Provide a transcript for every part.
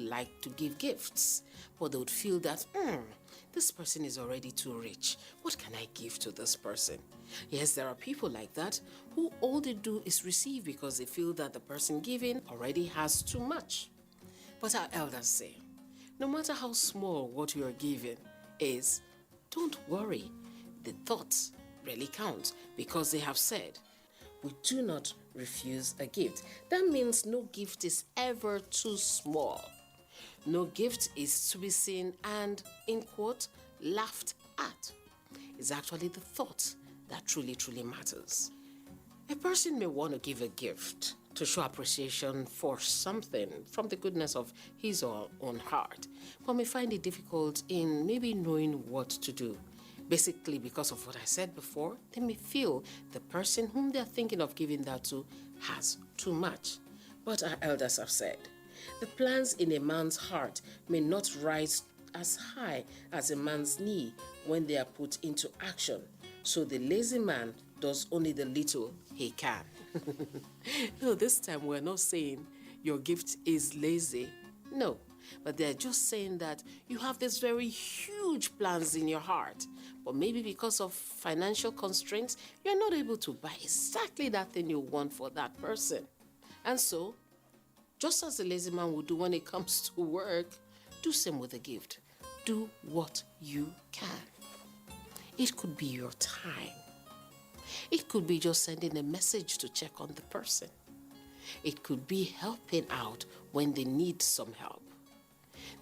like to give gifts, but they would feel that, this person is already too rich. What can I give to this person? Yes, there are people like that who all they do is receive because they feel that the person giving already has too much. But our elders say, no matter how small what you are giving is, don't worry. The thoughts really count because they have said, we do not refuse a gift. That means no gift is ever too small. No gift is to be seen and, in quote, laughed at. It's actually the thought that truly matters. A person may want to give a gift to show appreciation for something from the goodness of his or her own heart, but may find it difficult in maybe knowing what to do. Basically, because of what I said before, they may feel the person whom they're thinking of giving that to has too much. But our elders have said, the plans in a man's heart may not rise as high as a man's knee when they are put into action. So the lazy man does only the little he can. No, this time we're not saying your gift is lazy. No, but they're just saying that you have these very huge plans in your heart, but maybe because of financial constraints, you're not able to buy exactly that thing you want for that person. And so, just as the lazy man would do when it comes to work, do same with a gift. Do what you can. It could be your time. It could be just sending a message to check on the person. It could be helping out when they need some help.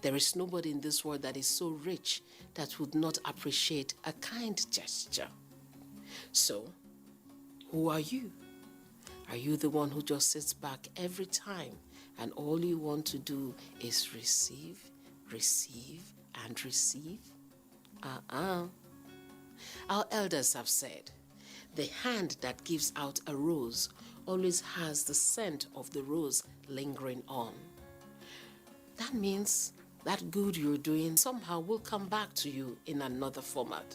There is nobody in this world that is so rich that would not appreciate a kind gesture. So, who are you? Are you the one who just sits back every time and all you want to do is receive, and receive? Our elders have said, the hand that gives out a rose always has the scent of the rose lingering on. That means that good you're doing somehow will come back to you in another format.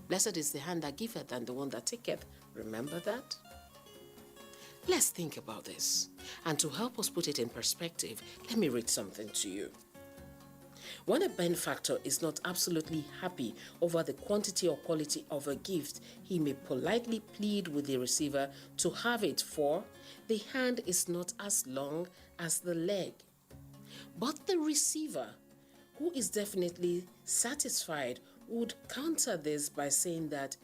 Blessed is the hand that giveth and the one that taketh. Remember that? Let's think about this. And to help us put it in perspective, let me read something to you. When a benefactor is not absolutely happy over the quantity or quality of a gift, he may politely plead with the receiver to have it, for the hand is not as long as the leg. But the receiver, who is definitely satisfied, would counter this by saying that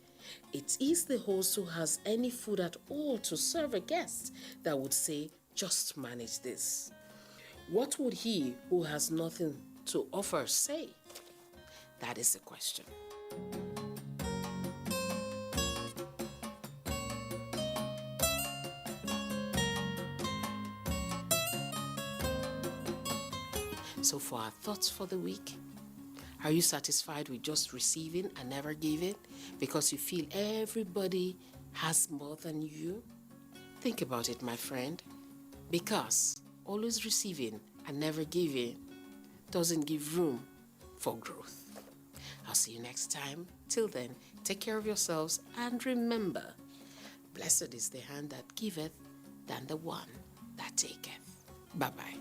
it is the host who has any food at all to serve a guest that would say, just manage this. What would he who has nothing to offer say? That is the question. So for our thoughts for the week, are you satisfied with just receiving and never giving because you feel everybody has more than you? Think about it, my friend, because always receiving and never giving doesn't give room for growth. I'll see you next time. Till then, take care of yourselves and remember, blessed is the hand that giveth than the one that taketh. Bye-bye.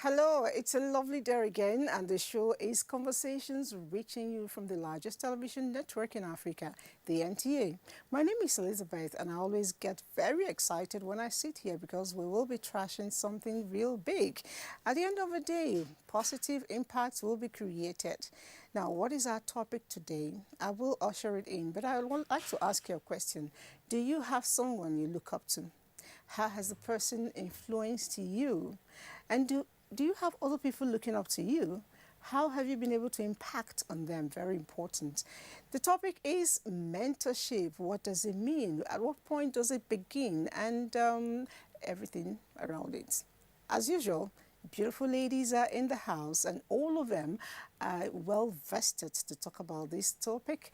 Hello, it's a lovely day again, and the show is Conversations, reaching you from the largest television network in Africa, the NTA. My name is Elizabeth, and I always get very excited when I sit here because we will be trashing something real big. At the end of the day, positive impacts will be created. Now, what is our topic today? I will usher it in, but I would like to ask you a question. Do you have someone you look up to? How has the person influenced you? And do you have other people looking up to you? How have you been able to impact on them? Very important. The topic is mentorship. What does it mean? At what point does it begin? And everything around it. As usual, beautiful ladies are in the house, and all of them are well vested to talk about this topic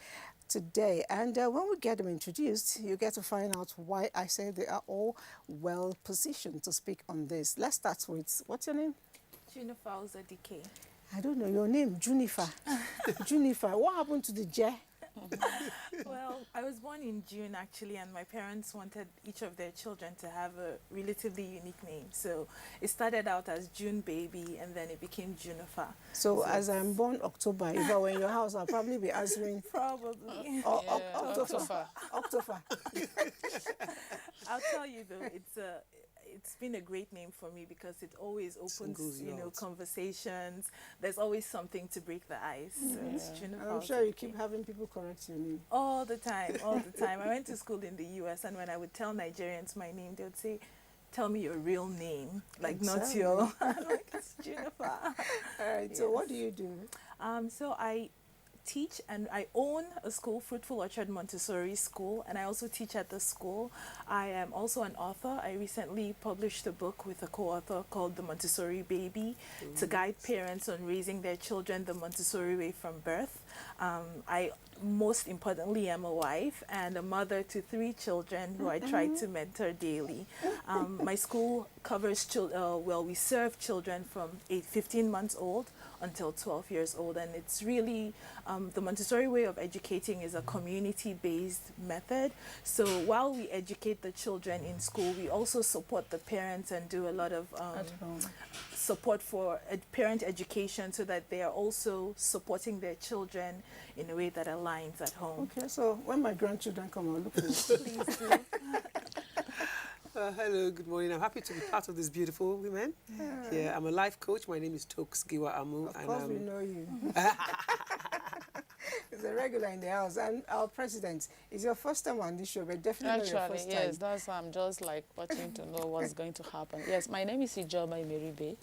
today. And when we get them introduced, you get to find out why I say they are all well positioned to speak on this. Let's start with, what's your name? Junifer Uzadike. I don't know your name, Junifer. Junifer, what happened to the J? Well, I was born in June actually, and my parents wanted each of their children to have a relatively unique name. So it started out as June Baby, and then it became Junifer. So as I'm born October, if I were in your house, I'll probably be answering. Probably. October. I'll tell you though, it's been a great name for me because it always opens, conversations. There's always something to break the ice. So it's Junifer. And I'm sure you keep having people correct your name. All the time. I went to school in the US, and when I would tell Nigerians my name, they would say, tell me your real name, like Exactly. not your, like, it's Junifer. All right, so what do you do? So I teach, and I own a school, Fruitful Orchard Montessori School, and I also teach at the school. I am also an author. I recently published a book with a co-author called The Montessori Baby to guide parents on raising their children the Montessori way from birth. I most importantly am a wife and a mother to 3 children who I try to mentor daily. My school covers we serve children from 15 months old until 12 years old, and it's really the Montessori way of educating is a community-based method. So while we educate the children in school, we also support the parents and do a lot of support for parent education so that they are also supporting their children in a way that aligns at home. Okay, so when my grandchildren come, I'll look for you. Please do. Hello, good morning. I'm happy to be part of this beautiful women. Yeah, I'm a life coach. My name is Tokes Giwa Amu. Of course we know you. He's a regular in the house. And our president, is your first time on this show, but definitely your first time. Yes, that's why I'm just like watching to know what's going to happen. Yes, my name is Ijoma Imeribe.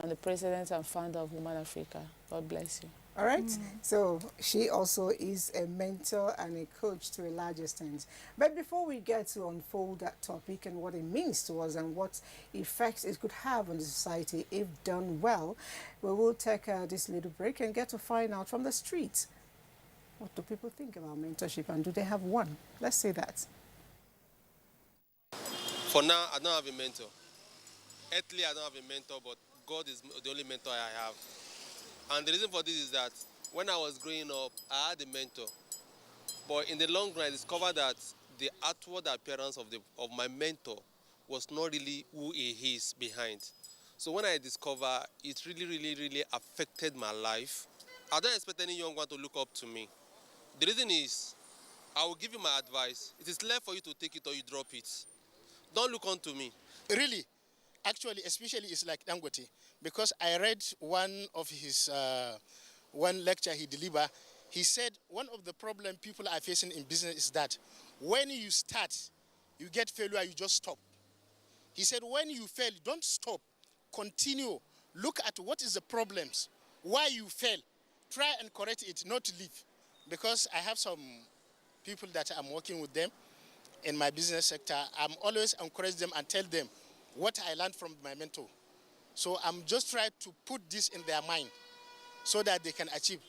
I'm the president and founder of Women Africa. God bless you. All right. So she also is a mentor and a coach to a large extent. But before we get to unfold that topic and what it means to us and what effects it could have on the society if done well, we will take this little break and get to find out from the streets, what do people think about mentorship, and do they have one? Let's say that. For now, I don't have a mentor. Earthly, I don't have a mentor, but God is the only mentor I have. And the reason for this is that when I was growing up, I had a mentor. But in the long run, I discovered that the outward appearance of my mentor was not really who he is behind. So when I discovered, it really affected my life. I don't expect any young one to look up to me. The reason is, I will give you my advice. It is left for you to take it or you drop it. Don't look on to me. Really, actually, especially it's like Dangote, because I read one of his one lecture he delivered. He said one of the problem people are facing in business is that when you start, you get failure, you just stop. He said when you fail, don't stop, continue. Look at what is the problems, why you fail, try and correct it, not leave. Because I have some people that I'm working with them in my business sector. I'm always encourage them and tell them what I learned from my mentor. So I'm just trying to put this in their mind so that they can achieve.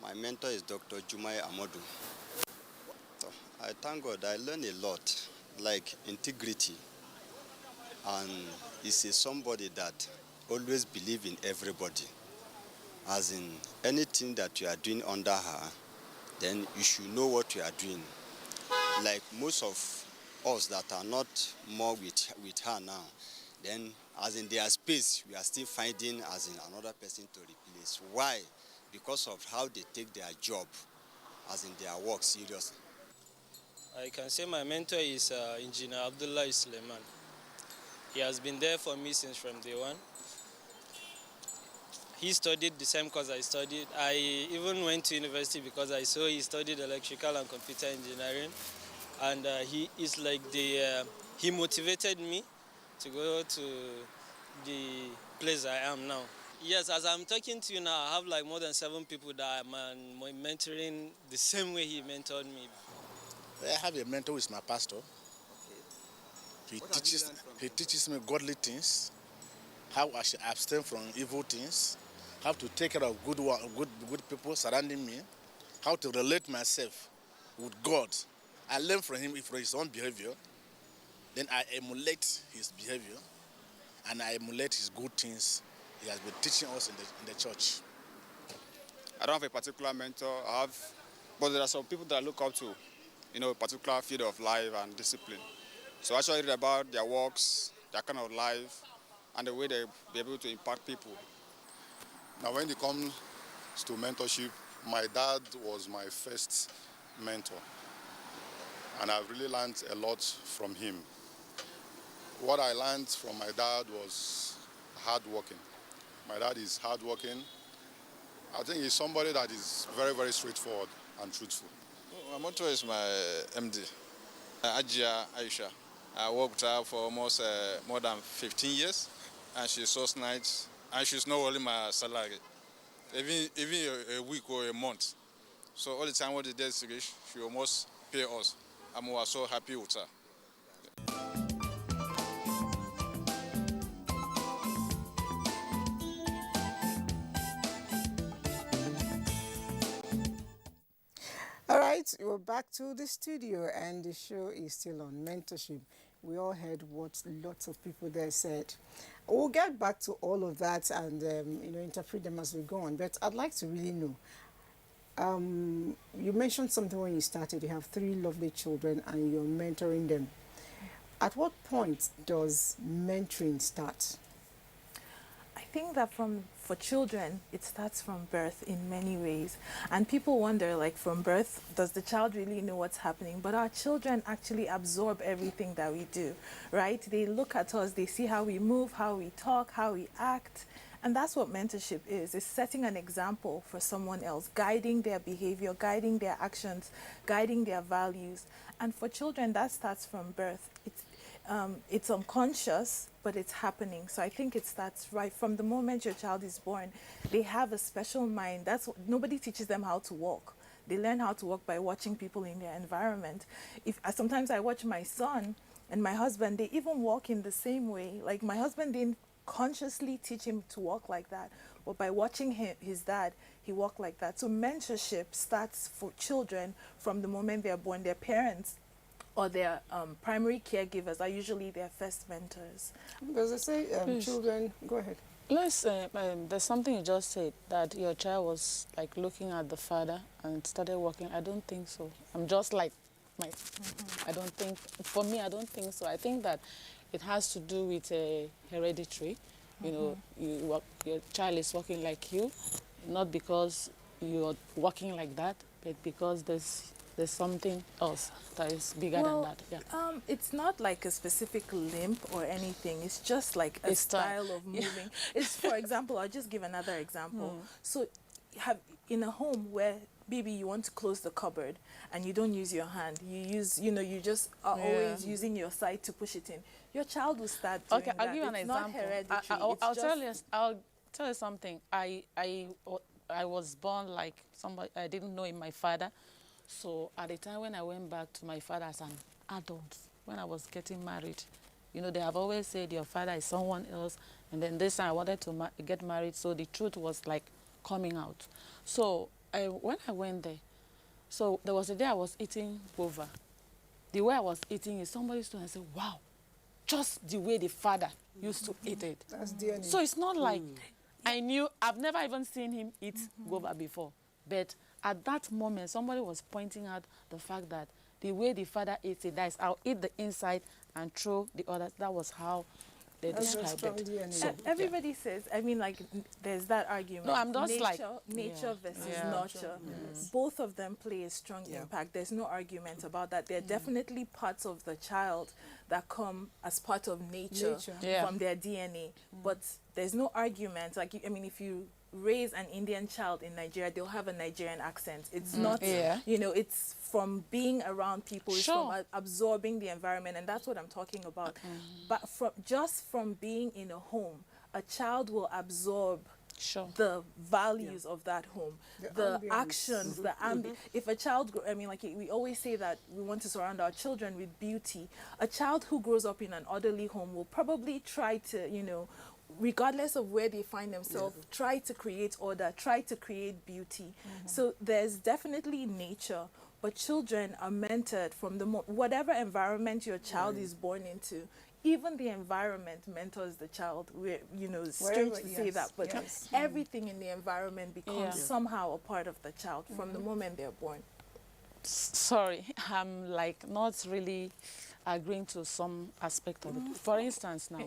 My mentor is Dr. Jumai Amodu. So I thank God I learned a lot, like integrity. And he's somebody that always believes in everybody. As in anything that you are doing under her, then you should know what you are doing. Like most of us that are not more with her now, Then, as in their space, we are still finding as in another person to replace. Why? Because of how they take their job, as in their work, seriously. I can say my mentor is Engineer Abdullah Suleiman. He has been there for me since from day one. He studied the same course I studied. I even went to university because I saw he studied electrical and computer engineering. And he is like he motivated me to go to the place I am now. Yes, as I'm talking to you now, I have like more than 7 people that I'm mentoring the same way he mentored me. I have a mentor who is my pastor. He teaches me godly things, how I should abstain from evil things, how to take care of good people surrounding me, how to relate myself with God. I learn from him for his own behavior, then I emulate his behavior, and I emulate his good things he has been teaching us in the church. I don't have a particular mentor, but there are some people that I look up to, a particular field of life and discipline. So I actually read about their works, their kind of life, and the way they be able to impact people. Now, when it comes to mentorship, my dad was my first mentor, and I've really learned a lot from him. What I learned from my dad was hardworking. My dad is hardworking. I think he's somebody that is very, very straightforward and truthful. My mentor is my MD, Ajia Aisha. I worked with her for almost more than 15 years, and she's so nice, and she's not only my salary, even a week or a month. So all the time when the days reach, she almost pay us, and we are so happy with her. All right, we're back to the studio, and the show is still on mentorship. We all heard what lots of people there said. We'll get back to all of that and interpret them as we go on. But I'd like to really know. You mentioned something when you started. You have 3 lovely children, and you're mentoring them. At what point does mentoring start? I think that for children, it starts from birth in many ways. And people wonder, like, from birth, does the child really know what's happening? But our children actually absorb everything that we do, right? They look at us, they see how we move, how we talk, how we act. And that's what mentorship is. It's setting an example for someone else, guiding their behavior, guiding their actions, guiding their values. And for children, that starts from birth. It's unconscious, but it's happening. So I think it starts right from the moment your child is born. They have a special mind. Nobody teaches them how to walk. They learn how to walk by watching people in their environment. Sometimes I watch my son and my husband, they even walk in the same way. Like, my husband didn't consciously teach him to walk like that, but by watching his dad, he walked like that. So mentorship starts for children from the moment they're born. Their parents or their primary caregivers are usually their first mentors. Because they say children, go ahead. There's something you just said, that your child was like looking at the father and started walking. I don't think so. I'm just like, I don't think so. I think that it has to do with hereditary. Your child is walking like you, not because you're walking like that, but because there's something else that is bigger than that. Yeah. It's not like a specific limp or anything. It's just like a style of moving. Yeah. It's, for example, I'll just give another example. So in a home where maybe you want to close the cupboard and you don't use your hand, you just are always using your side to push it in. Your child will start doing that. I'll give you an example. Not hereditary. I'll tell you something. I was born like somebody I didn't know in my father. So at the time when I went back to my father as an adult, when I was getting married, they have always said your father is someone else. And then this time I wanted to get married, so the truth was like coming out. So when I went there, so there was a day I was eating guava. The way I was eating it, somebody stood and said, wow, just the way the father used to eat it. That's DNA. So it's not like I've never even seen him eat guava before. But at that moment, somebody was pointing out the fact that the way the father eats it, that is, I'll eat the inside and throw the other. That was how they That's very describe it. strongly So, Everybody says, I mean, like, there's that argument. No, I'm just nature versus Yeah. nurture. Both of them play a strong impact. There's no argument about that. There are definitely parts of the child that come as part of nature. Yeah. From their DNA. But there's no argument. Like, I mean, if you raise an Indian child in Nigeria, they'll have a Nigerian accent. It's not, you know, it's from being around people, it's from absorbing the environment, and that's what I'm talking about. But just from being in a home, a child will absorb the values of that home, the actions, the if a child, I mean, like we always say that we want to surround our children with beauty. A child who grows up in an orderly home will probably try to, you know, regardless of where they find themselves, try to create order, try to create beauty. So there's definitely nature, but children are mentored from the whatever environment your child is born into. Even the environment mentors the child. You know, it's strange to say that, but everything in the environment becomes somehow a part of the child from the moment they're born. Sorry, I'm like not really agreeing to some aspect of it. For instance, now,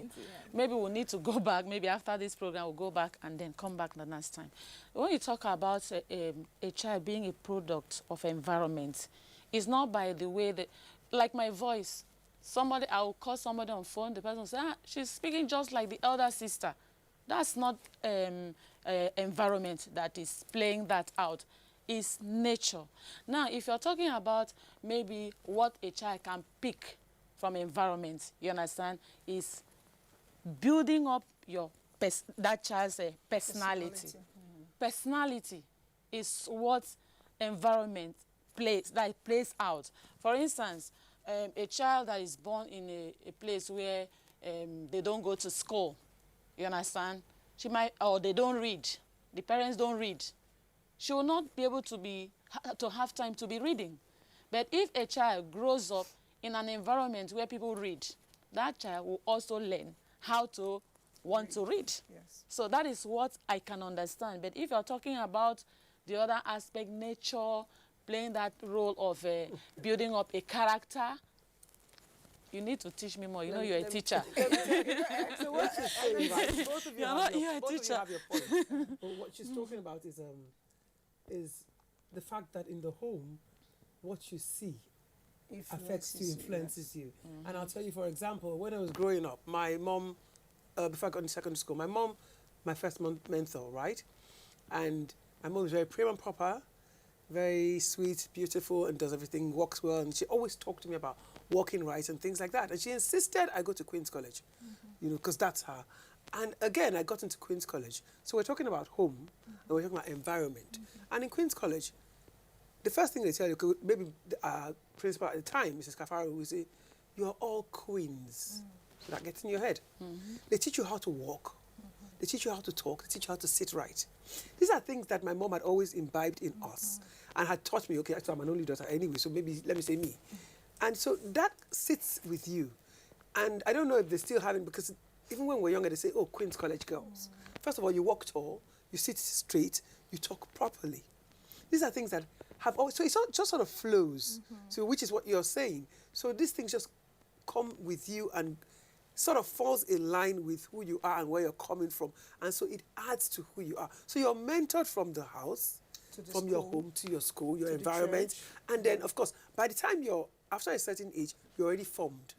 maybe we'll need to go back, maybe after this program, we'll go back and then come back the next time. When you talk about a child being a product of environment, it's not by the way that, like my voice, somebody, I will call somebody on phone, the person will say, she's speaking just like the elder sister. That's not environment that is playing that out. It's nature. Now, if you're talking about maybe what a child can pick from environment, you understand, is building up your that child's personality. Personality is what environment plays out. For instance, a child that is born in a place where they don't go to school, you understand, she might, or they don't read, the parents don't read, she will not be able to have time to be reading. But if a child grows up in an environment where people read, that child will also learn how to want to read. Yes. So that is what I can understand. But if you're talking about the other aspect, nature, playing that role of building up a character, you need to teach me more. You know you're a teacher. So what she's saying, right, both of you have your point. But what she's talking about is the fact that in the home, what you see affects you, influences you. And I'll tell you, for example, when I was growing up, my mom, before I got into secondary school, my mom, my first mentor, right? And my mom was very prim and proper, very sweet, beautiful, and does everything, walks well. And she always talked to me about walking right and things like that. And she insisted I go to Queen's College, you know, because that's her. And again, I got into Queen's College. So we're talking about home, and we're talking about environment. And in Queen's College, the first thing they tell you, maybe the principal at the time, Mrs. Kafaro, will say, you're all queens. So that gets in your head. They teach you how to walk. They teach you how to talk. They teach you how to sit right. These are things that my mom had always imbibed in us and had taught me, okay, actually I'm an only daughter anyway, so maybe let me say me. And so that sits with you. And I don't know if they still have it, because even when we're younger, they say, oh, Queen's College girls. First of all, you walk tall, you sit straight, you talk properly. These are things that have always, so it just sort of flows, so which is what you're saying. So these things just come with you and sort of falls in line with who you are and where you're coming from. And so it adds to who you are. So you're mentored from the house, from your home to your school, your environment. And then, of course, by the time after a certain age, you're already formed.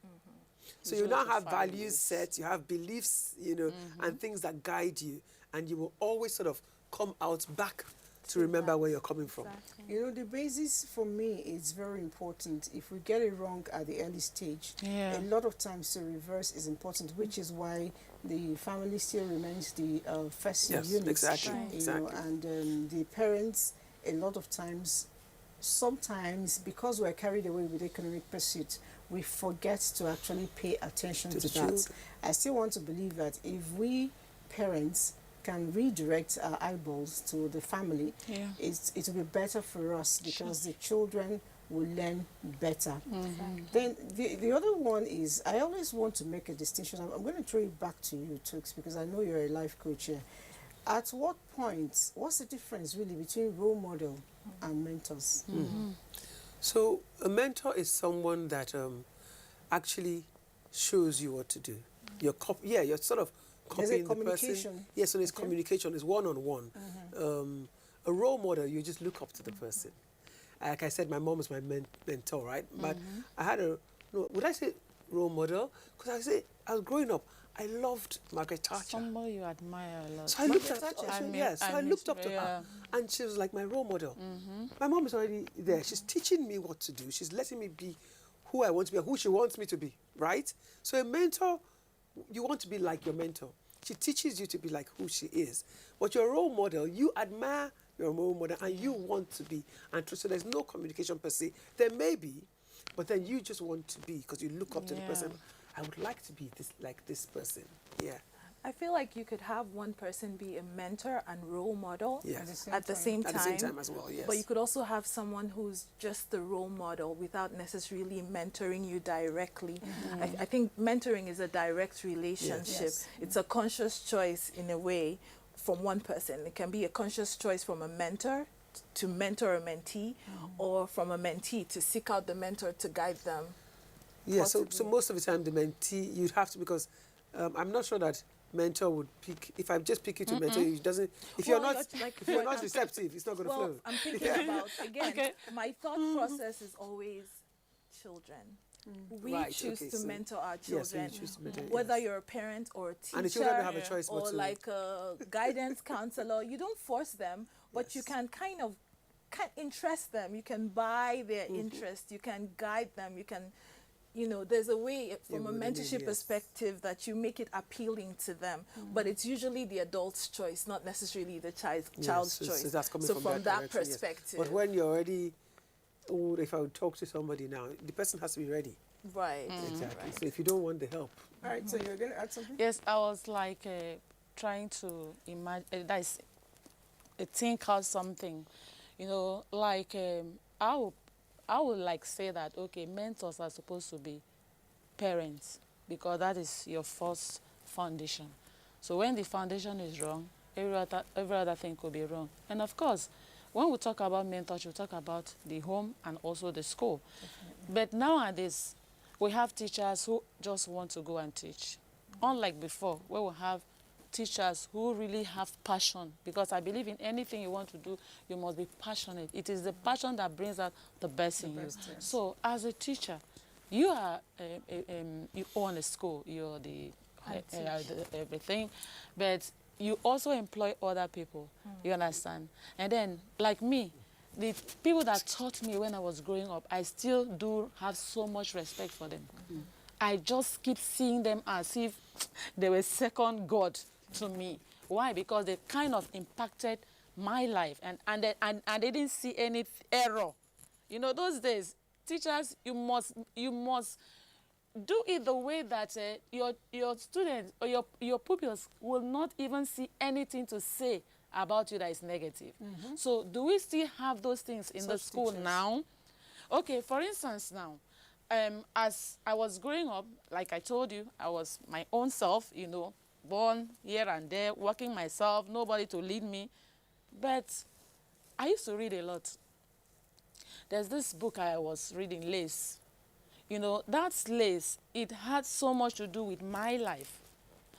So you now have values set, you have beliefs, you know, and things that guide you. And you will always sort of come out back to remember where you're coming from. You know, the basis for me is very important. If we get it wrong at the early stage, a lot of times the reverse is important, which is why the family still remains the first unit. Exactly. You know, and the parents, a lot of times, sometimes because we're carried away with economic pursuit, we forget to actually pay attention to that. I still want to believe that if we parents can redirect our eyeballs to the family, it will be better for us, because the children will learn better. Then the other one is, I always want to make a distinction. I'm going to throw it back to you, Tux, because I know you're a life coach here. At what point, what's the difference really between role model and mentors? So a mentor is someone that actually shows you what to do. you're sort of copying the person. communication. Yes, so there's communication, it's one-on-one. A role model, you just look up to the person. Like I said, my mom was my mentor, right? But I had would I say role model? Because I was growing up, I loved Margaret Thatcher. Somebody you admire a lot. So I looked I looked up to her, and she was like my role model. My mom is already there. She's teaching me what to do. She's letting me be who I want to be, who she wants me to be, right? So a mentor, you want to be like your mentor. She teaches you to be like who she is. But your role model, you admire your role model and you want to be. And so there's no communication per se. There may be, but then you just want to be because you look up to the person. I would like to be like this person. Yeah. I feel like you could have one person be a mentor and role model at the same time. At the same time as well, yes. But you could also have someone who's just the role model without necessarily mentoring you directly. I think mentoring is a direct relationship. Yes. It's a conscious choice in a way from one person. It can be a conscious choice from a mentor to mentor a mentee, or from a mentee to seek out the mentor to guide them. Yeah, so most of the time the mentee, you'd have to, because I'm not sure that mentor would pick, if I just pick you to mentor you, it doesn't, if you're not receptive, it's not going to flow. I'm thinking about, again, my thought process is always children. We choose to mentor our children, whether you're a parent or a teacher, and the children don't have a choice or like a guidance counselor. You don't force them, but you can kind of interest them. You can buy their interest. You can guide them. You can, there's a way from a mentorship perspective that you make it appealing to them. But it's usually the adult's choice, not necessarily the child's choice. So that's coming from that perspective. But when you're already old, if I would talk to somebody now, the person has to be ready. Right. Exactly. Right. So if you don't want the help. All right, so you're going to add something? Yes, I was like trying to imagine, think out something, like I would like say that, okay, mentors are supposed to be parents because that is your first foundation. So when the foundation is wrong, every other thing could be wrong. And of course, when we talk about mentorship, we talk about the home and also the school. But nowadays, we have teachers who just want to go and teach. Unlike before, where we have teachers who really have passion, because I believe in anything you want to do, you must be passionate. It is the passion that brings out the best in you. So as a teacher, you are you own a school, you're the everything, but you also employ other people, you understand? And then, like me, the people that taught me when I was growing up, I still do have so much respect for them. I just keep seeing them as if they were second God to me. Why? Because they kind of impacted my life, and they didn't see any error. Those days, teachers, you must do it the way that your students or your pupils will not even see anything to say about you that is negative. So do we still have those things in the school now? Okay, for instance now, as I was growing up, like I told you, I was my own self, born here and there, working myself, nobody to lead me. But I used to read a lot. There's this book I was reading, Lace. That Lace, it had so much to do with my life.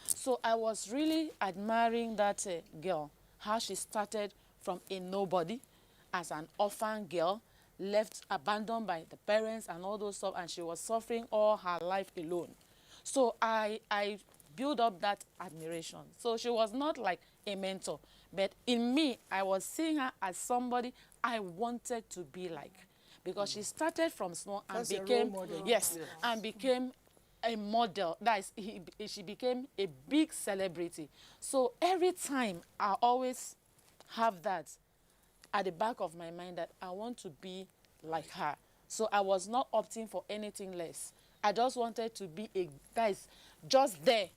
So I was really admiring that girl, how she started from a nobody as an orphan girl, left, abandoned by the parents and all those stuff, and she was suffering all her life alone. So I built up that admiration. So she was not like a mentor, but in me, I was seeing her as somebody I wanted to be like, because she started from small and became, and became a model. That is, she became a big celebrity. So every time I always have that at the back of my mind that I want to be like her. So I was not opting for anything less. I just wanted to be a guys just there,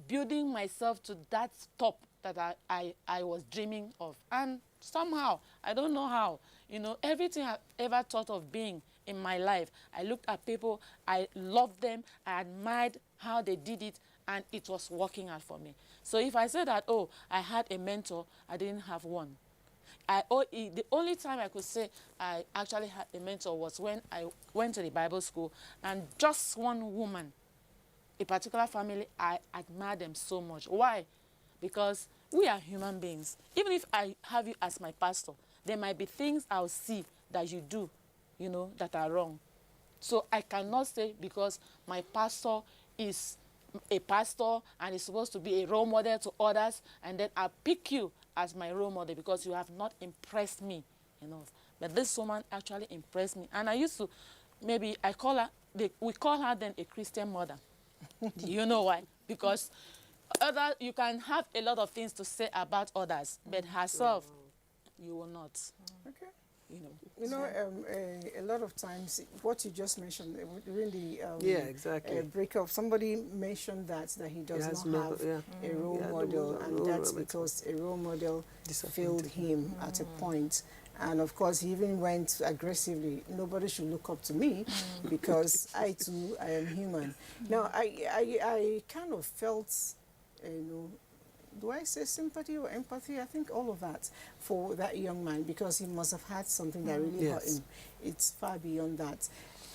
building myself to that top that I was dreaming of. And somehow, I don't know how, everything I ever thought of being in my life, I looked at people, I loved them, I admired how they did it, and it was working out for me. So if I say that, oh, I had a mentor, I didn't have one. The only time I could say I actually had a mentor was when I went to the Bible school, and just one woman a particular family, I admire them so much. Why? Because we are human beings. Even if I have you as my pastor, there might be things I'll see that you do, you know, that are wrong. So I cannot say because my pastor is a pastor and is supposed to be a role model to others, and then I pick you as my role model because you have not impressed me enough. But this woman actually impressed me. And I used to, maybe I call her, we call her then a Christian mother. Do you know why? Because you can have a lot of things to say about others, but herself, you will not. Okay. You know, a lot of times, what you just mentioned during the exactly. breakup, somebody mentioned that he does not have a role model, and that's because a role model failed him at a point. And of course, he even went aggressively. Nobody should look up to me because I too, I am human. Now, I kind of felt, do I say sympathy or empathy? I think all of that for that young man, because he must have had something that really hurt him. It's far beyond that.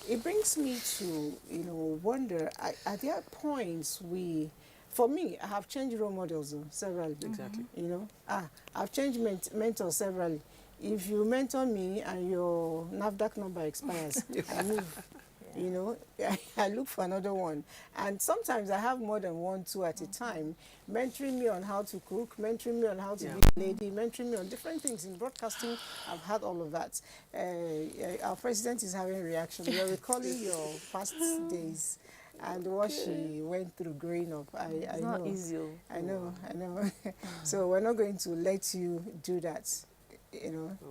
It brings me to, wonder, are there points for me, I have changed role models severally. Exactly. I've changed mentors severally. If you mentor me and your NAFDAC number expires, I move. I look for another one. And sometimes I have more than one, two at a time, mentoring me on how to cook, mentoring me on how to be a lady, mentoring me on different things. In broadcasting, I've had all of that. Our president is having a reaction. You're recalling your past days and what she went through growing up. I know. Not easy. I know. So we're not going to let you do that,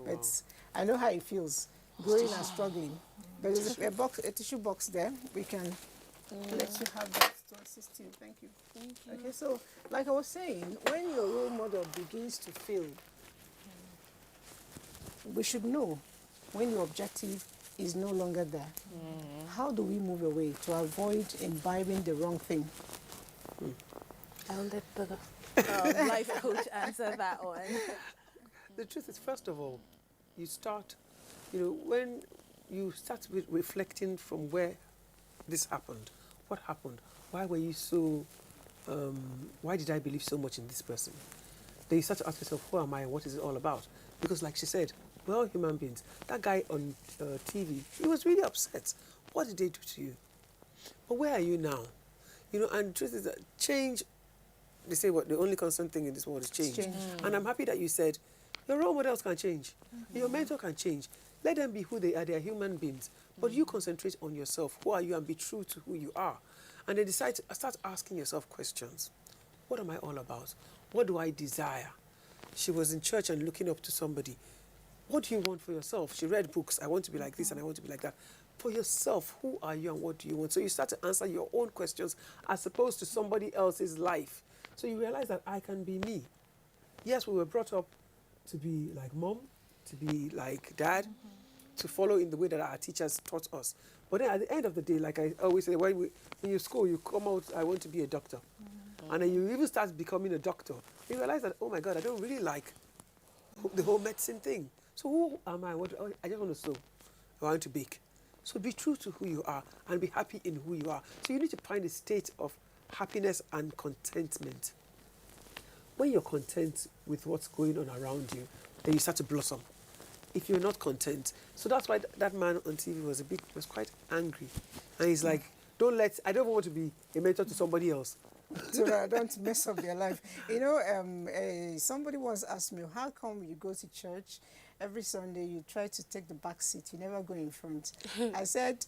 but I know how it feels, growing and struggling. But there's a tissue box there. We can let you have that to assist you. Thank you. Okay, so like I was saying, when your role model begins to fail, we should know when your objective is no longer there. How do we move away to avoid imbibing the wrong thing? I'll let the life coach answer that one. The truth is, first of all, you start, when you start with reflecting from where this happened, what happened, why were you so, why did I believe so much in this person? Then you start to ask yourself, who am I and what is it all about? Because like she said, we're all human beings. That guy on TV, he was really upset. What did they do to you? But where are you now? And the truth is that change, they say what the only constant thing in this world is change. And I'm happy that you said, your role models can change. Your mentor can change. Let them be who they are. They are human beings. But you concentrate on yourself. Who are you? And be true to who you are. And then start asking yourself questions. What am I all about? What do I desire? She was in church and looking up to somebody. What do you want for yourself? She read books. I want to be like this and I want to be like that. For yourself, who are you and what do you want? So you start to answer your own questions as opposed to somebody else's life. So you realize that I can be me. Yes, we were brought up to be like mom, to be like dad, to follow in the way that our teachers taught us. But then at the end of the day, like I always say, when you school, you come out, I want to be a doctor. And then you even start becoming a doctor. You realize that, oh my God, I don't really like the whole medicine thing. So who am I? I just want to sew. I want to bake. So be true to who you are and be happy in who you are. So you need to find a state of happiness and contentment. When you're content with what's going on around you, then you start to blossom. If you're not content. So that's why that man on TV was quite angry. And he's like, I don't want to be a mentor to somebody else. So that I don't mess up their life. Somebody once asked me, how come you go to church every Sunday, you try to take the back seat, you never go in front? I said,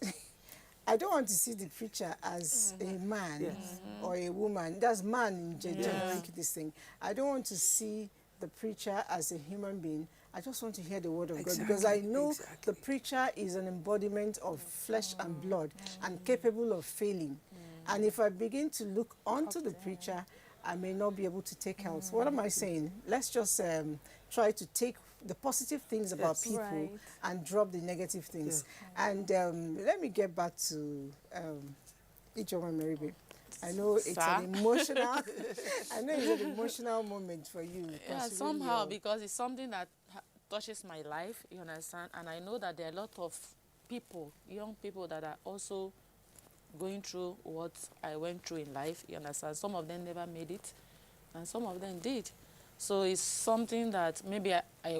I don't want to see the preacher as a man or a woman. That's man in generic this thing. I don't want to see the preacher as a human being. I just want to hear the word of God because I know the preacher is an embodiment of flesh and blood and capable of failing. And if I begin to look onto the preacher, I may not be able to take health. What am I saying? Let's just try to take the positive things about people and drop the negative things. And let me get back to Ijoma Meribe. I know it's an emotional moment for you. Yeah, somehow, because it's something that touches my life, you understand? And I know that there are a lot of people, young people that are also going through what I went through in life, you understand? Some of them never made it, and some of them did. So it's something that maybe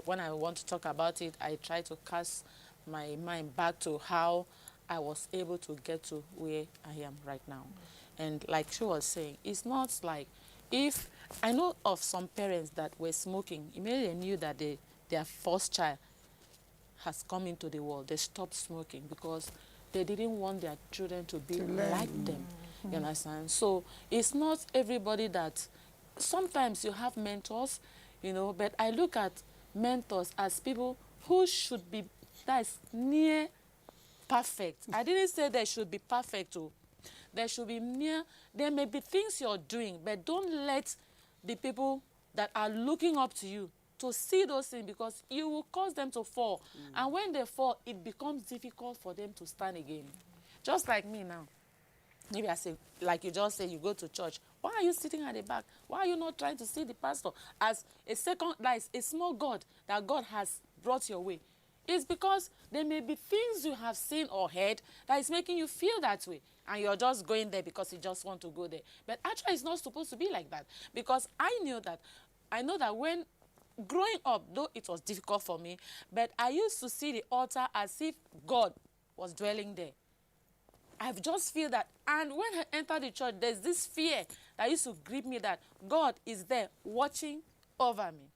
when I want to talk about it, I try to cast my mind back to how I was able to get to where I am right now. And like she was saying, it's not like, if I know of some parents that were smoking, immediately they knew that their first child has come into the world, they stopped smoking because they didn't want their children to be like them. You understand? So it's not everybody that, sometimes you have mentors, you know, but I look at mentors as people who should be, that is near perfect. I didn't say they should be perfect, oh. There should be near, there may be things you're doing, but don't let the people that are looking up to you to see those things, because you will cause them to fall. And when they fall, it becomes difficult for them to stand again. Just like me now. Maybe I say, like you just say, you go to church. Why are you sitting at the back? Why are you not trying to see the pastor as a second, like a small God that God has brought your way? It's because there may be things you have seen or heard that is making you feel that way. And you're just going there because you just want to go there. But actually, it's not supposed to be like that. Because I know that when growing up, though it was difficult for me, but I used to see the altar as if God was dwelling there. I've just feel that. And when I enter the church, there's this fear that used to grip me that God is there watching over me.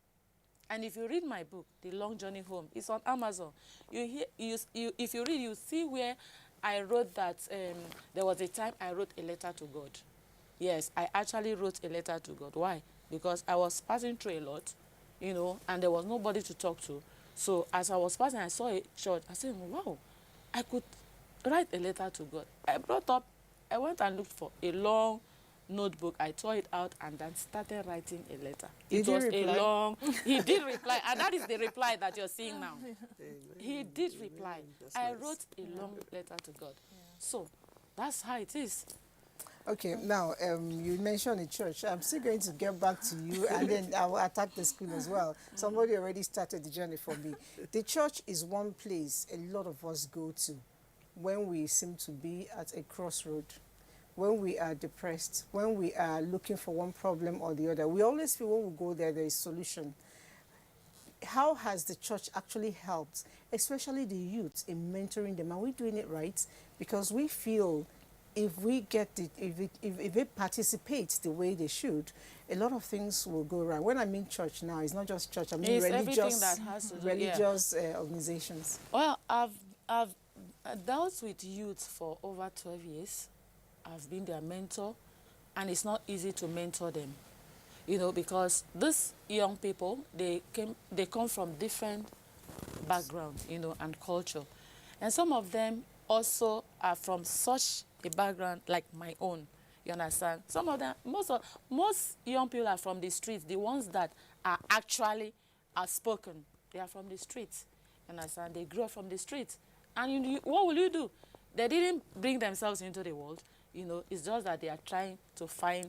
And if you read my book, The Long Journey Home, it's on Amazon. If you read, you see where I wrote that there was a time I wrote a letter to God. Yes, I actually wrote a letter to God. Why? Because I was passing through a lot, you know, and there was nobody to talk to. So as I was passing, I saw a church. I said, wow, I could write a letter to God. I went and looked for a long notebook. I tore it out and then started writing a letter. It was a long, he did reply, and that is the reply that you're seeing now. He did reply. I wrote a long letter to God. So that's how it is. Okay, now you mentioned the church. I'm still going to get back to you, and then I will attack the school as well. Somebody already started the journey for me. The church is one place a lot of us go to when we seem to be at a crossroad, when we are depressed, when we are looking for one problem or the other. We always feel when we go there, there is solution. How has the church actually helped, especially the youth, in mentoring them? Are we doing it right? Because we feel if we get it, if they participate the way they should, a lot of things will go right. When I mean church now, it's not just church. I mean religious, that has to do, religious organizations. Well, I've dealt with youth for over 12 years. I've been their mentor, and it's not easy to mentor them, you know, because these young people, they come from different backgrounds, you know, and culture. And some of them also are from such a background like my own, you understand? Some of them, most young people are from the streets. The ones that are actually outspoken, they are from the streets, you understand? They grew up from the streets. And what will you do? They didn't bring themselves into the world, you know. It's just that they are trying to find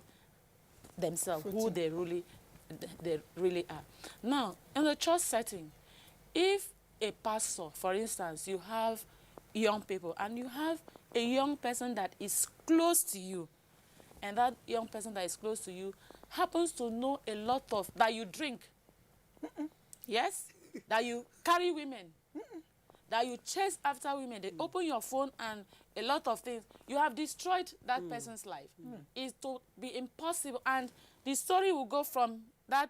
themselves, who they really are. Now, in the church setting, if a pastor, for instance, you have young people and you have a young person that is close to you, and that young person that is close to you happens to know a lot of, that you drink, yes, that you carry women, that you chase after women, they open your phone and a lot of things, you have destroyed that person's life. It's to be impossible, and the story will go from that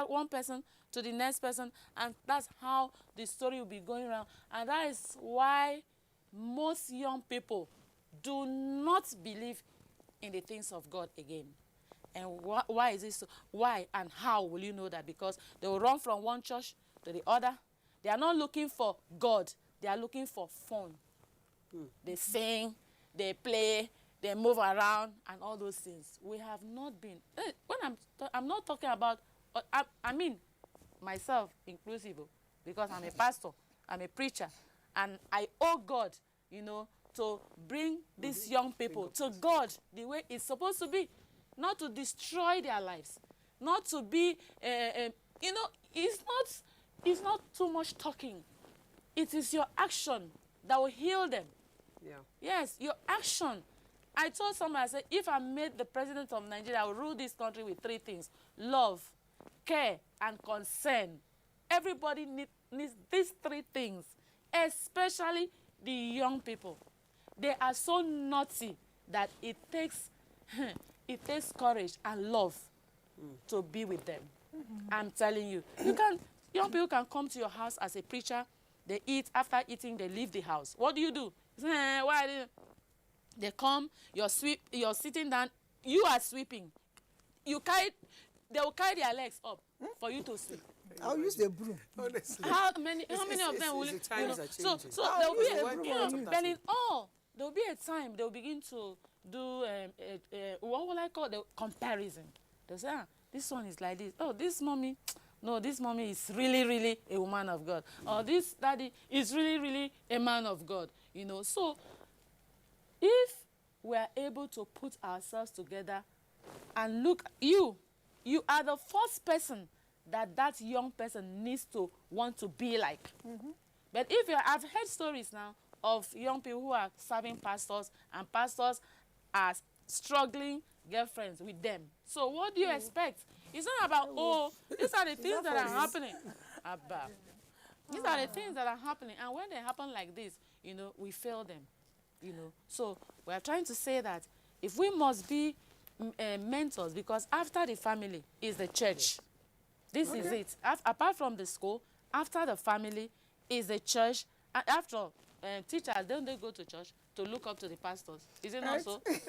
one person to the next person, and that's how the story will be going around. And that is why most young people do not believe in the things of God again. And why is this so? Why and how will you know that? Because they will run from one church to the other. They are not looking for God. They are looking for fun. They sing, they play, they move around, and all those things. We have not been. When I'm not talking about, I mean myself inclusive, because I'm a pastor, I'm a preacher, and I owe God, you know, to bring these young people to God the way it's supposed to be, not to destroy their lives, not to be, you know, it's not too much talking. It is your action that will heal them. Yeah. Yes, your action I told someone, I said, if I made the president of Nigeria, I would rule this country with 3 things: love, care, and concern. Everybody needs these 3 things, especially the young people. They are so naughty that it takes courage and love to be with them. I'm telling you. Young people can come to your house as a preacher. They eat. After eating, they leave the house. What do? Why did they come? You're sitting down. You are sweeping. They will carry their legs up for you to sweep. I'll use the broom. Honestly. How many of them will? The times are changing. So there will be then in all, there will be a time they will begin to do what will I call the comparison. They say, this one is like this. Oh, this mommy. No, this mommy is really, really a woman of God. Or this daddy is really, really a man of God. So if we are able to put ourselves together and look, you are the first person that young person needs to want to be like. But I've heard stories now of young people who are serving pastors, and pastors are struggling girlfriends with them. So what do you expect? It's not about, these are the things that are happening. These are the things that are happening. And when they happen like this, we fail them. So we are trying to say that if we must be mentors, because after the family is the church. This is it. Apart from the school, after the family is the church. And after teachers, don't they go to church to look up to the pastors? Is it not so? So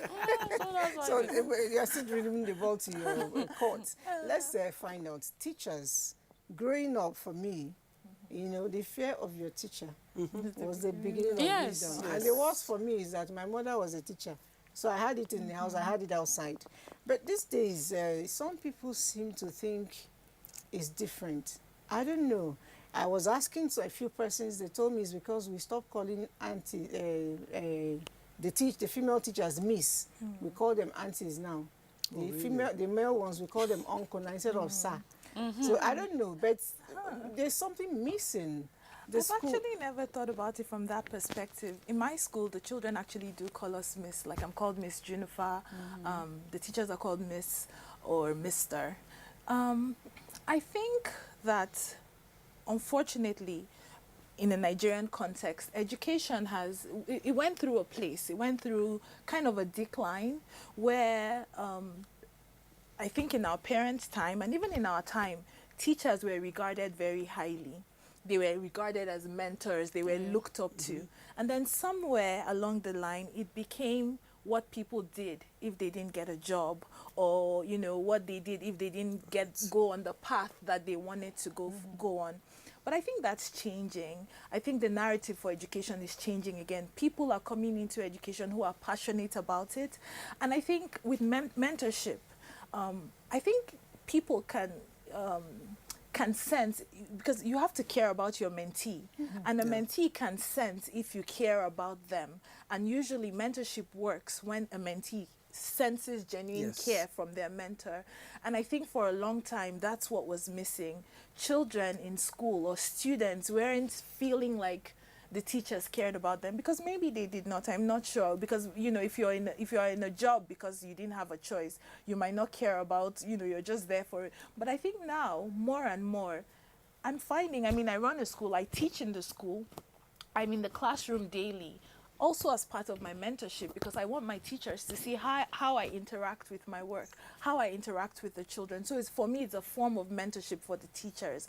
that's why. So you're still bringing the ball to your court. Let's find out. Teachers, growing up for me, the fear of your teacher was the beginning of wisdom. And the worst for me is that my mother was a teacher. So I had it in the house, I had it outside. But these days, some people seem to think it's different. I don't know. I was asking a few persons, they told me it's because we stopped calling the female teachers miss. We call them aunties now. The male ones, we call them uncle instead of sir. So I don't know, but there's something missing. I've actually never thought about it from that perspective. In my school, the children actually do call us miss. Like, I'm called Miss Junifer. The teachers are called Miss or Mr. I think that, unfortunately, in a Nigerian context, education it went through a place. It went through kind of a decline where I think in our parents' time, and even in our time, teachers were regarded very highly. They were regarded as mentors. They were looked up to. And then somewhere along the line, it became what people did if they didn't get a job, or what they did if they didn't go on the path that they wanted to go on. But I think that's changing. I think the narrative for education is changing again. People are coming into education who are passionate about it. And I think with mentorship, I think people can sense, because you have to care about your mentee, and a mentee can sense if you care about them. And usually mentorship works when a mentee senses genuine care from their mentor. And I think for a long time that's what was missing. Children in school or students weren't feeling like the teachers cared about them, because maybe they did not. I'm not sure, because if you're in a job because you didn't have a choice, you might not care about, you're just there for it. But I think now more and more I'm finding, I run a school, I teach in the school, I'm in the classroom daily, also as part of my mentorship, because I want my teachers to see how I interact with my work, how I interact with the children. So for me, it's a form of mentorship for the teachers.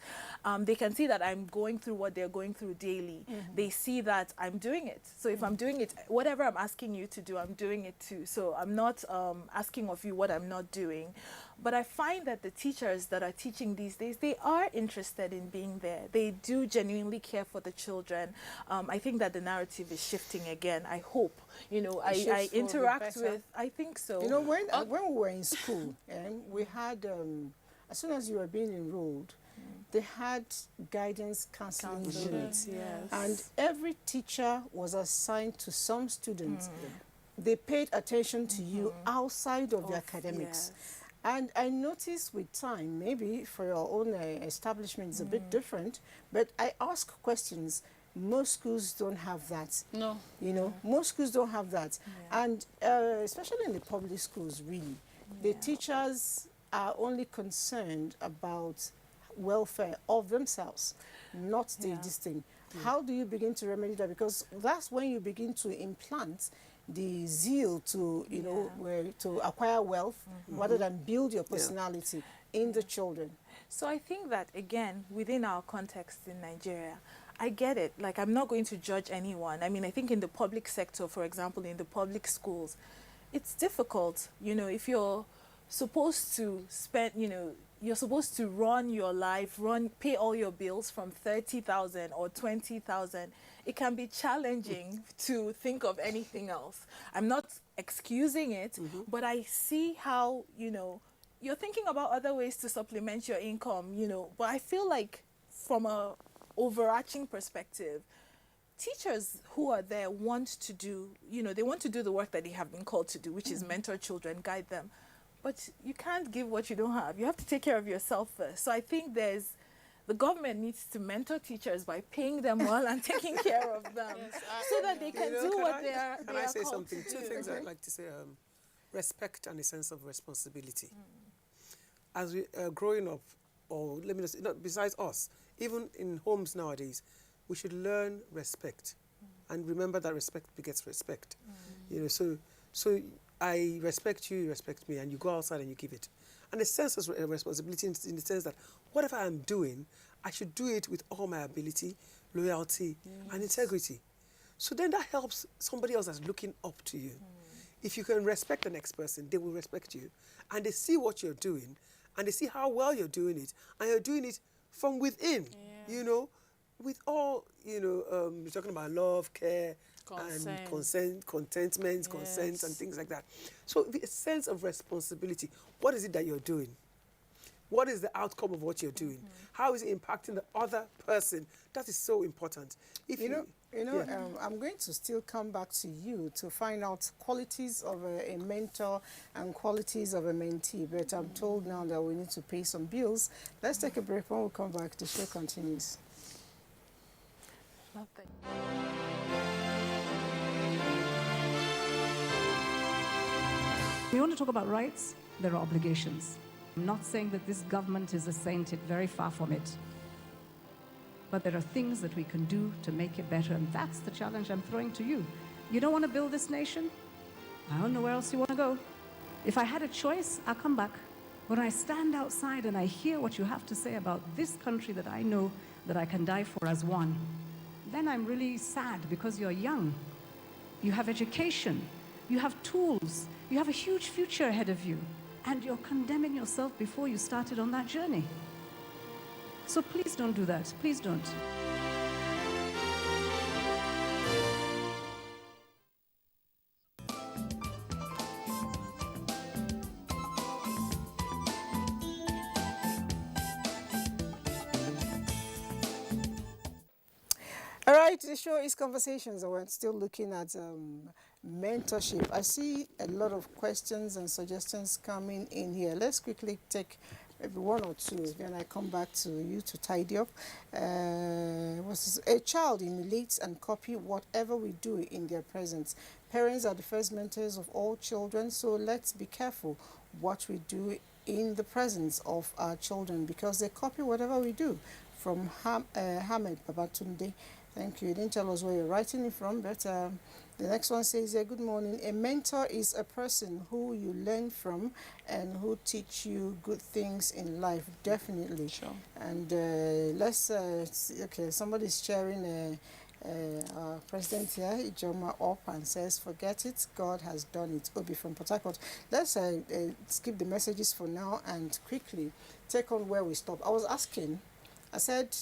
They can see that I'm going through what they're going through daily. They see that I'm doing it. So if I'm doing it, whatever I'm asking you to do, I'm doing it too. So I'm not asking of you what I'm not doing. But I find that the teachers that are teaching these days, they are interested in being there. They do genuinely care for the children. I think that the narrative is shifting again. I hope. I interact with, I think so. When we were in school, we had, as soon as you were being enrolled, they had guidance counseling units. And every teacher was assigned to some students. They paid attention to you outside of your academics. And I noticed with time, maybe for your own establishment it's a bit different, but I ask questions. most schools don't have that. No. You know, most schools don't have that. And especially in the public schools, really, the teachers are only concerned about welfare of themselves, not this thing. How do you begin to remedy that? Because that's when you begin to implant the zeal to, you know, to acquire wealth rather than build your personality in the children. So I think that, again, within our context in Nigeria, I get it. Like, I'm not going to judge anyone. I mean, I think in the public sector, for example, in the public schools, it's difficult. You know, if you're supposed to spend, you know, you're supposed to run your life, pay all your bills from 30,000 or 20,000, it can be challenging to think of anything else. I'm not excusing it, but I see how, you know, you're thinking about other ways to supplement your income, you know, but I feel like from a overarching perspective, teachers who are there want to do, you know, they want to do the work that they have been called to do, which is mentor children, guide them. But you can't give what you don't have. You have to take care of yourself first. So I think the government needs to mentor teachers by paying them well and taking care of them so that they can do what they are Can I say called something? to Two do. things I'd like to say. Respect and a sense of responsibility. As we are growing up, or let me just, besides us, even in homes nowadays, we should learn respect. And remember that respect begets respect. You know, so I respect you, you respect me, and you go outside and you give it. And a sense of responsibility in the sense that whatever I'm doing, I should do it with all my ability, loyalty, and integrity. So then that helps somebody else that's looking up to you. If you can respect the next person, they will respect you. And they see what you're doing, and they see how well you're doing it, and you're doing it from within, you know, with all, you know, you're talking about love, care, and contentment, consent, and things like that. So the sense of responsibility. What is it that you're doing? What is the outcome of what you're doing? How is it impacting the other person? That is so important. If I'm going to still come back to you to find out qualities of a mentor and qualities of a mentee. But I'm told now that we need to pay some bills. Let's take a break. When we come back, the show continues. Nothing. We want to talk about rights, there are obligations. I'm not saying that this government is a saint, it's very far from it. But there are things that we can do to make it better, and that's the challenge I'm throwing to you. You don't want to build this nation? I don't know where else you want to go. If I had a choice, I'll come back. When I stand outside and I hear what you have to say about this country that I know that I can die for as one, then I'm really sad because you're young. You have education. You have tools. You have a huge future ahead of you. And you're condemning yourself before you started on that journey. So please don't do that. Please don't. All right, the show is Conversations, and we're still looking at mentorship. I see a lot of questions and suggestions coming in here. Let's quickly take maybe one or two, then I come back to you to tidy up. A child emulates and copy whatever we do in their presence. Parents are the first mentors of all children, so let's be careful what we do in the presence of our children, because they copy whatever we do. From Hamed Babatunde. Thank you. You didn't tell us where you're writing it from, but the next one says, good morning. A mentor is a person who you learn from and who teach you good things in life. Definitely. Sure. And let's see. Okay, somebody's sharing our president here, Ijoma, up and says, forget it, God has done it. Obi from Port Harcourt. Let's skip the messages for now and quickly take on where we stop. I was asking, I said,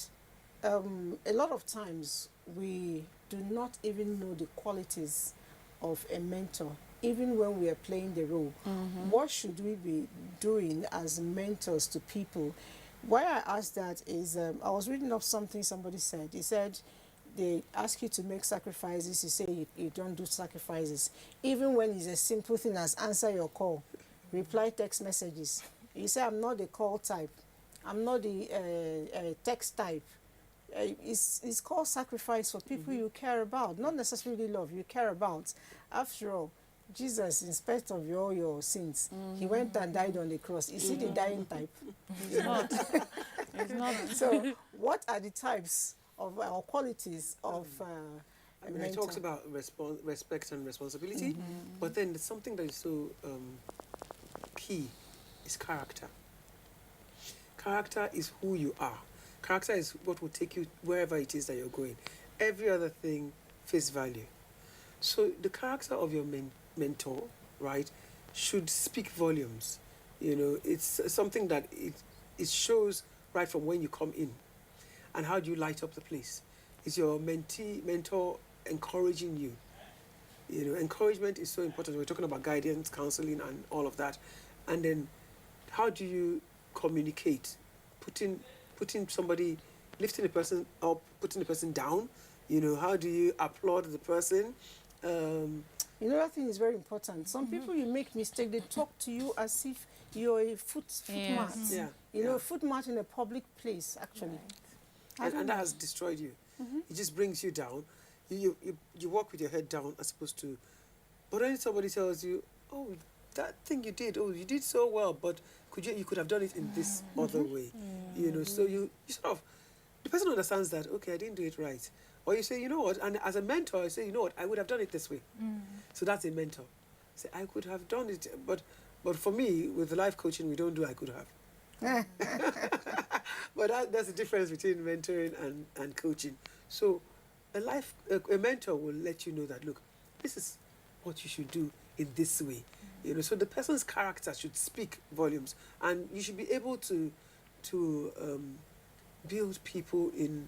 a lot of times we do not even know the qualities of a mentor, even when we are playing the role. What should we be doing as mentors to people? Why I asked that is, I was reading up something somebody said. He said, they ask you to make sacrifices, you say you don't do sacrifices. Even when it's a simple thing as answer your call, reply text messages. You say, I'm not the call type. I'm not the text type. it's called sacrifice for people you care about, not necessarily love, you care about. After all, Jesus, in spite of all your sins, he went and died on the cross. Is he the dying type? It's not. It's not. So, what are the types of or qualities of I mean, it talks about respect and responsibility, but then something that is so key is character. Character is who you are. Character is what will take you wherever it is that you're going. Every other thing, face value. So the character of your mentor, right, should speak volumes. You know, it's something that it shows right from when you come in. And how do you light up the place? Is your mentor encouraging you? You know, encouragement is so important. We're talking about guidance, counseling, and all of that. And then how do you communicate? Putting somebody, lifting a person up, putting the person down. You know, how do you applaud the person? You know, that thing is very important. Some people, you make mistake, they talk to you as if you're a foot mat. Yeah. You know, a foot mat in a public place, actually. And that has destroyed you. It just brings you down. You walk with your head down as opposed to... But when somebody tells you, oh, that thing you did, oh, you did so well, but you could have done it in this other way. You know, so you sort of... The person understands that, okay, I didn't do it right. Or you say, you know what, and as a mentor, I say, you know what, I would have done it this way. So that's a mentor. Say, I could have done it, but for me, with the life coaching, we don't do I could have. But that's the difference between mentoring and coaching. So a mentor will let you know that, look, this is what you should do in this way. You know, so the person's character should speak volumes, and you should be able to build people in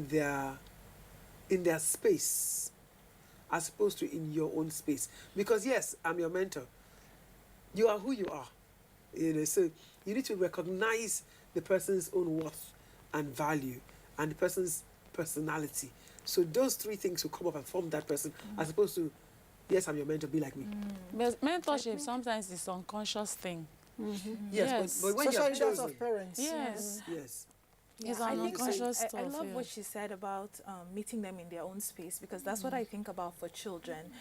their space as opposed to in your own space. Because yes, I'm your mentor. You are who you are. You know, so you need to recognize the person's own worth and value and the person's personality. So those three things will come up and form that person, as opposed to, yes, I'm your mentor, be like me. But mentorship sometimes is an unconscious thing. Yes, but when you're chosen, of parents. Yes. yes. It's I an think unconscious I stuff. love what she said about meeting them in their own space, because that's what I think about for children,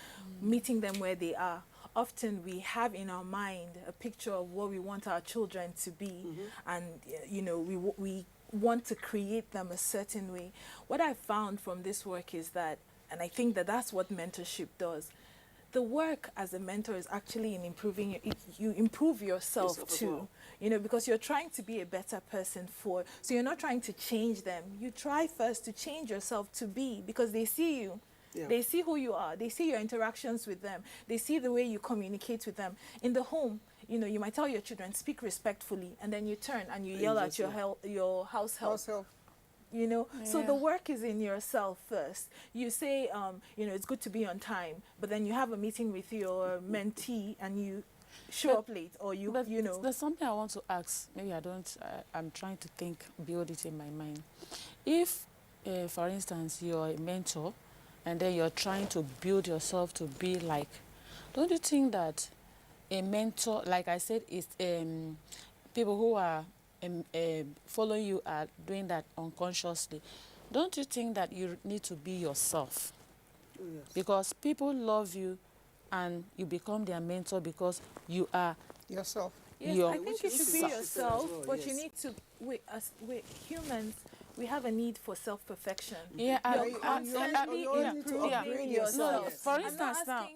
meeting them where they are. Often we have in our mind a picture of what we want our children to be, and you know, we want to create them a certain way. What I found from this work is that, and I think that that's what mentorship does. The work as a mentor is actually in improving you improve yourself too. You know, because you're trying to be a better person so you're not trying to change them. You try first to change yourself to be, because they see you. Yeah. They see who you are. They see your interactions with them. They see the way you communicate with them. In the home, you know, you might tell your children, speak respectfully, and then you turn and you yell at your house help. You know, so the work is in yourself first. You say, you know, it's good to be on time, but then you have a meeting with your mentee and you show up late, or you know. There's something I want to ask. Maybe I'm trying to build it in my mind. If, for instance, you're a mentor and then you're trying to build yourself to be like, don't you think that a mentor, like I said, is people who are following you are doing that unconsciously? Don't you think that you need to be yourself? Yes. Because people love you and you become their mentor because you are yourself. Yes, I think you should be yourself, but you need to, we humans, we have a need for self-perfection. Yeah, you need to upgrade yourself. No, for instance now,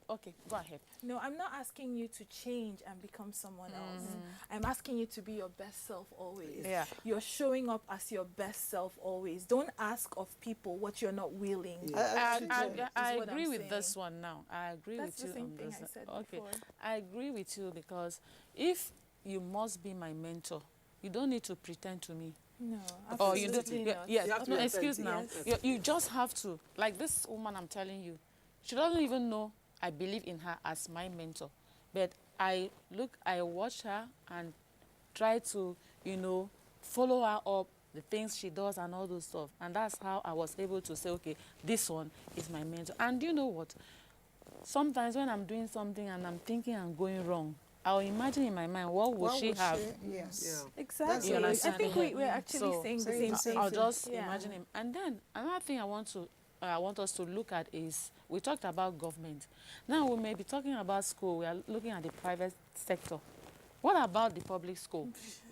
okay, go ahead. No, I'm not asking you to change and become someone else. I'm asking you to be your best self always. Yeah. You're showing up as your best self always. Don't ask of people what you're not willing. I agree with this one now. I agree with you on this. I said okay, before. I agree with you, because if you must be my mentor, you don't need to pretend to me. No, or you absolutely do, not. yes. You No, excuse now. Yes. You just have to. Like this woman, I'm telling you, she doesn't even know I believe in her as my mentor, but I watch her and try to, you know, follow her up, the things she does and all those stuff, and that's how I was able to say, okay, this one is my mentor. And you know what? Sometimes when I'm doing something and I'm thinking I'm going wrong, I'll imagine in my mind what What she would have. Yes. Yeah. Exactly. You I understand? think we're actually So, saying the saying same the thing. same I'll just Yeah. imagine him. And then another thing I want us to look at is, we talked about government. Now we may be talking about school. We are looking at the private sector. What about the public school?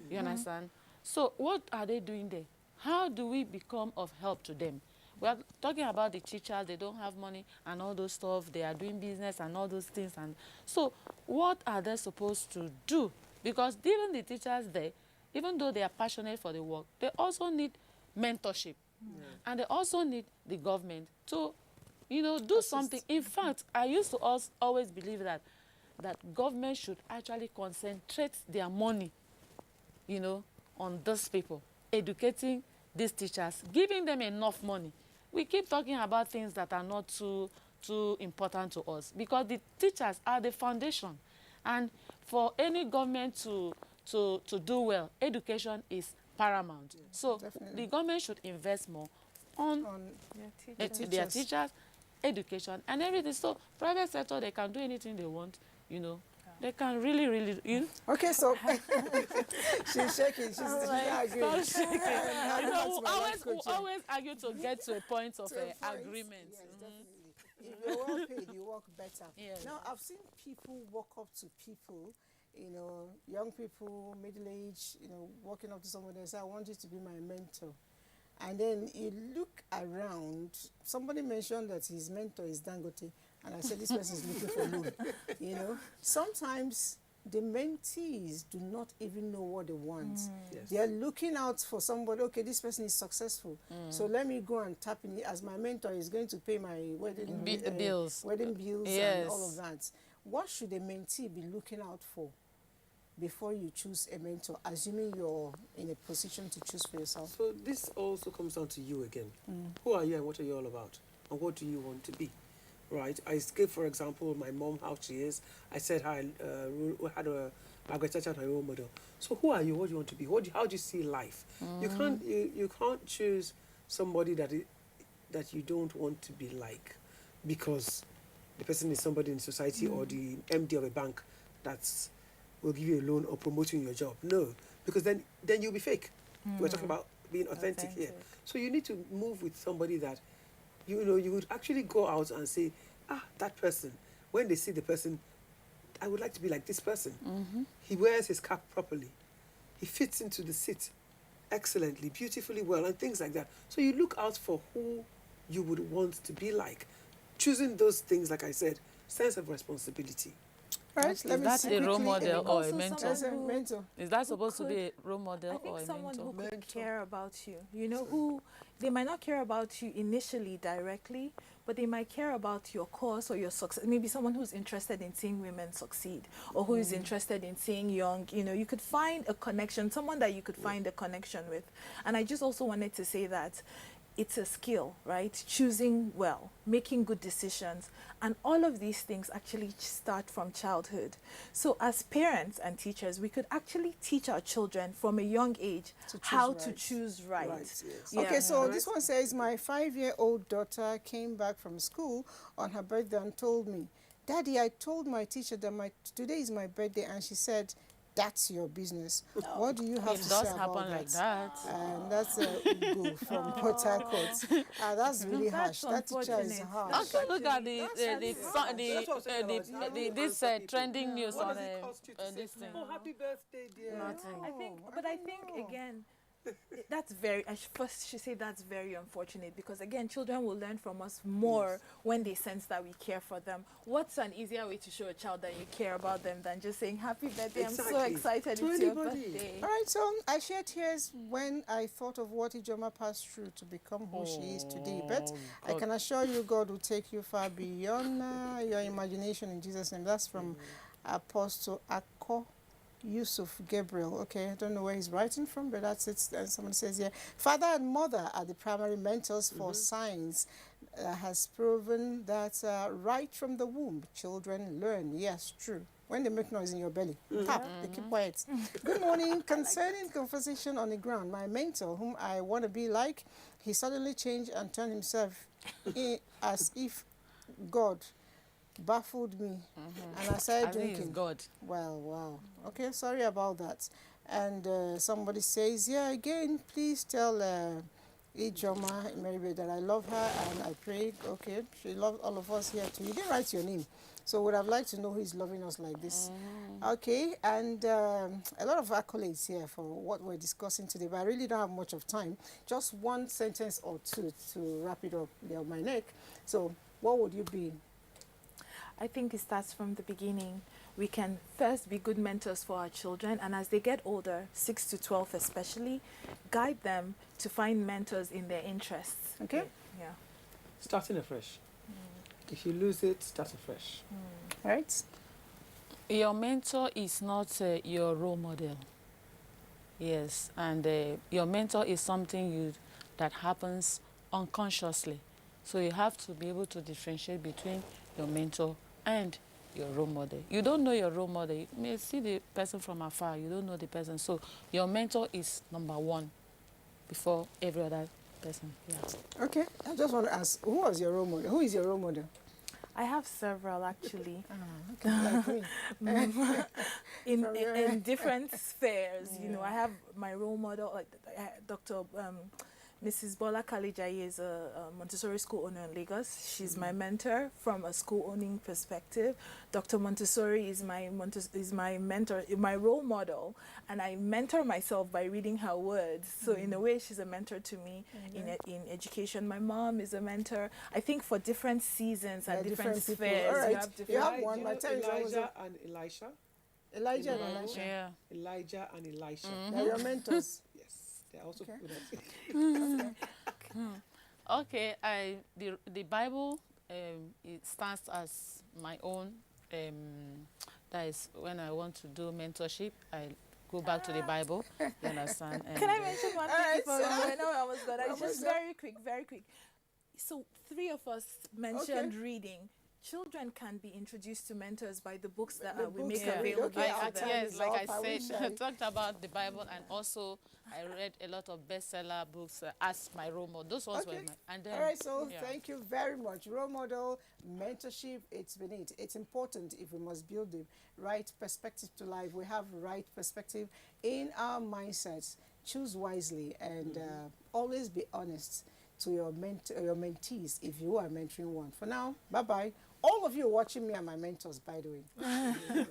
You understand? So what are they doing there? How do we become of help to them? We are talking about the teachers. They don't have money and all those stuff. They are doing business and all those things. And so what are they supposed to do? Because even the teachers there, even though they are passionate for the work, they also need mentorship. And they also need the government to, do something. In fact, I used to always believe that government should actually concentrate their money, on those people, educating these teachers, giving them enough money. We keep talking about things that are not too important to us, because the teachers are the foundation. And for any government to do well, education is paramount. So definitely. the government should invest more on their teachers, education, and everything. So private sector, they can do anything they want, They can really. Okay, so she's shaking. She's Like, agreeing. stop shaking. We We always argue to get to a point of To a point. agreement. Yes, definitely. If you're well paid, you work better. Yes. Now, I've seen people walk up to people, young people, middle age, walking up to someone and say, I want you to be my mentor. And then you look around, somebody mentioned that his mentor is Dangote, and I said, this person is looking for loan. Sometimes the mentees do not even know what they want. Yes. They are looking out for somebody, okay, this person is successful, so let me go and tap in it as my mentor is going to pay my wedding bills. Wedding bills Yes. and all of that. What should a mentee be looking out for before you choose a mentor, assuming you're in a position to choose for yourself? So this also comes down to you again. Who are you and what are you all about? And what do you want to be? Right? I gave, for example, my mom, how she is. I said I had a Margaret Thatcher as a role model. So who are you? What do you want to be? How do you see life? You can't choose somebody that you don't want to be like, because the person is somebody in society or the MD of a bank that will give you a loan or promote you in your job. No, because then you'll be fake. We're talking about being authentic here. So you need to move with somebody that you would actually go out and say, that person, when they see the person, I would like to be like this person. He wears his cap properly. He fits into the seat excellently, beautifully well, and things like that. So you look out for who you would want to be like. Choosing those things, like I said, sense of responsibility. Right, Is that a role model or a mentor? As a mentor. Is that supposed to be a role model or a someone mentor? who could care about you, who they might not care about you initially directly, but they might care about your cause or your success. Maybe someone who's interested in seeing women succeed, or who is interested in seeing young, you could find a connection, someone that you could find a connection with. And I just also wanted to say that it's a skill, right? Choosing well, making good decisions, and all of these things actually start from childhood. So as parents and teachers, we could actually teach our children from a young age to choose right. Yes. Okay, so this one says, my 5-year-old daughter came back from school on her birthday and told me, Daddy, I told my teacher that today is my birthday, and she said, that's your business. What do you have to say about that? It does happen like that. And that's Ugo from Port Harcourt. That's really harsh. That teacher is harsh. Also, look at this trending news on this thing. Oh, happy birthday, dear. Nothing. I think again, that's first should say that's very unfortunate, because again, children will learn from us more when they sense that we care for them. What's an easier way to show a child that you care about them than just saying happy birthday? Exactly. I'm so excited To it's anybody. your birthday. All right, so I shed tears when I thought of what Ijoma passed through to become who she is today. But I can assure you, God will take you far beyond your imagination in Jesus' name. That's from Apostle Akko Yusuf Gabriel. Okay, I don't know where he's writing from, but that's it. And someone says here, father and mother are the primary mentors for science. Has proven that right from the womb, children learn. Yes, true. When they make noise in your belly, tap, they keep quiet. Good morning. Concerning conversation on the ground, my mentor, whom I want to be like, he suddenly changed and turned himself in as if God baffled me. And I started I think drinking. it's God. Well, wow. Okay, sorry about that. And somebody says, yeah, again, please tell Ijoma maybe that I love her and I pray. Okay, she loves all of us here too. You didn't write your name. So would have liked to know who is loving us like this. Okay, and a lot of accolades here for what we're discussing today, but I really don't have much of time. Just one sentence or two to wrap it up there on my neck. So what would you be? I think it starts from the beginning. We can first be good mentors for our children, and as they get older, 6 to 12 especially, guide them to find mentors in their interests. Okay. Yeah. Starting afresh. If you lose it, start afresh. Right? Your mentor is not your role model. Yes, and your mentor is something that happens unconsciously. So you have to be able to differentiate between your mentor and your role model. You don't know your role model. You may see the person from afar. You don't know the person. So your mentor is number one before every other person. Yeah. Okay. I just want to ask, who was your role model? Who is your role model? I have several actually. Okay, like me. in different spheres. You know, I have my role model, like Dr. Mrs. Bola Kalijayi is a Montessori school owner in Lagos. She's my mentor from a school owning perspective. Dr. Montessori is my mentor, my role model, and I mentor myself by reading her words. So in a way, she's a mentor to me in education. My mom is a mentor. I think for different seasons and different people. spheres, All right. you have different. You have one. My time is almost Elijah up. and Elisha. Elijah and Elisha. Yeah. Elijah and Elisha. They're your mentors. Yes, they're also Okay. good at it. Okay, the Bible it stands as my own. That is when I want to do mentorship, I go back to the Bible. You understand? And, Can I mention one thing Alright, before so- I know I was gonna? It's just so- very quick. So 3 of us mentioned reading. Children can be introduced to mentors by the books that The we books make that we- available. okay, to our them. time yes, is like up. I I wish said, I- I talked about the Bible, and also I read a lot of bestseller books as my role model. Those ones were Okay. my, and then All right, so yeah. thank you very much. Role model, mentorship, it's been it. It's important if we must build the right perspective to life. We have right perspective in our mindsets. Choose wisely and always be honest to your your mentees if you are mentoring one. For now, bye-bye. All of you watching me are my mentors, by the way.